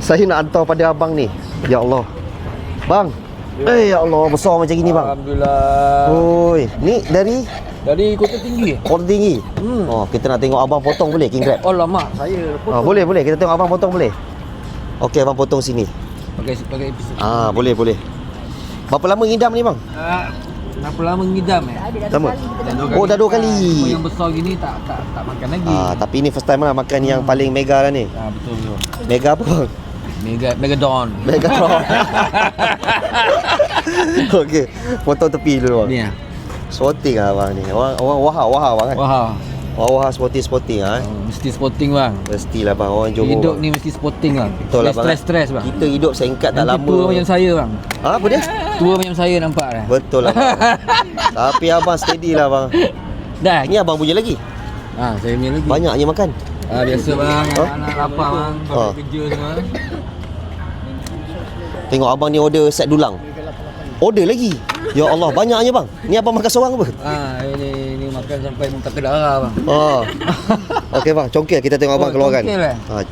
Saya nak hantar pada abang ni. Ya Allah. Bang. Ya Allah, besar macam gini bang. Alhamdulillah. Oi, ni dari Kota Tinggi. Kota Tinggi. Oh, kita nak tengok abang potong boleh king crab? Alamak, saya potong. Boleh. Kita tengok abang potong boleh. Okey, abang potong sini. Pakai episod. Boleh. Berapa lama ngidam ni bang? Berapa lama ngidam Lama. Oh, dah 2 kali. Yang besar gini tak makan lagi. Tapi ini first time lah makan yang paling mega lah ni. Betul. Mega apa bang? Megadon. Okey, potong tepi dulu bang. Ni Sporting lah bang ni. Orang wahal bang kan? Wahal sporting mesti sporting bang. Mestilah bang, orang Johor. Hidup ni mesti sporting bang. Betul lah bang. Stres bang. Kita hidup singkat tak Nanti lama. tua macam saya bang. Apa dia? Tua macam saya nampak dah. Betul lah bang. Tapi abang steady lah bang. Dah. Ni abang punya lagi? Saya punya lagi. Banyak je makan? Biasa bang. Anak lapar bang. Kalau kerja semua. Tengok abang ni order set dulang. Order lagi? Ya Allah, banyaknya bang. Ni abang makan seorang apa? Ini makan sampai muntah ke darah bang. Okey bang, congkil kita tengok abang keluarkan.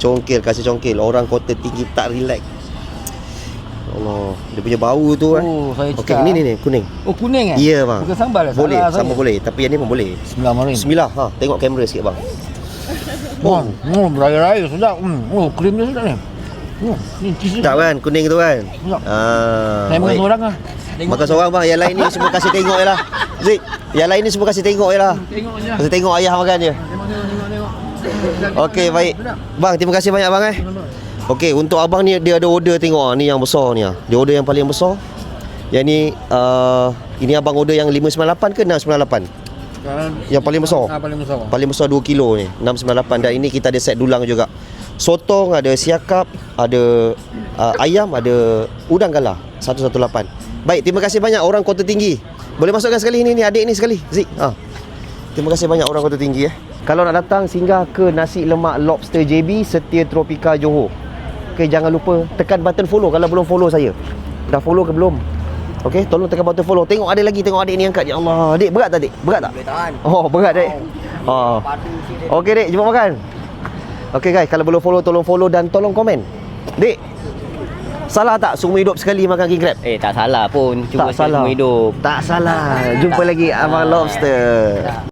Congkil Kasih congkil. Orang Kota Tinggi tak relax. Allah, dia punya bau tu saya Okey, ni kuning. Oh, kuning Ya bang. Bukan sambal lah. Boleh, sambal boleh. Tapi yang ni pun boleh. Bismillah. Tengok kamera sikit bang. Beraya-raya sedap. Krim dia sedap ni. Ni cheese. Tak kan, kuning tu kan? Saya makan seorang lah. Makan seorang bang. Yang lain ni semua kasih tengok je lah. Zik, yang lain ni semua kasih tengok je lah. Tengok je. Kasih tengok ayah makan je. Tengok. Okey, baik. Bang, terima kasih banyak bang Okey, untuk abang ni dia ada order tengok ni yang besar ni. Dia order yang paling besar. Yang ni ini abang order yang 598 ke 698? Yang paling besar. Paling besar 2 kilo ni, 698. Dan ini kita ada set dulang juga. Sotong, ada siakap, ada ayam, ada udang galah 118. Baik, terima kasih banyak orang Kota Tinggi. Boleh masukkan sekali ni adik ni sekali. Zik. Terima kasih banyak orang Kota Tinggi Kalau nak datang, singgah ke Nasi Lemak Lobster JB Setia Tropika Johor. Okey, jangan lupa tekan button follow kalau belum follow saya. Dah follow ke belum? Okey, tolong tekan button follow. Tengok ada lagi, tengok adik ni angkat. Ya Allah, adik berat tak adik? Berat tak? Boleh tahan. Berat dek. Okey dek, jumpa makan. Okey guys, kalau belum follow tolong follow dan tolong komen. Dek, salah tak seumur hidup sekali makan king crab? Tak salah pun. Cuma tak salah. Seumur hidup. Tak salah. Jumpa lagi Abang Lobster.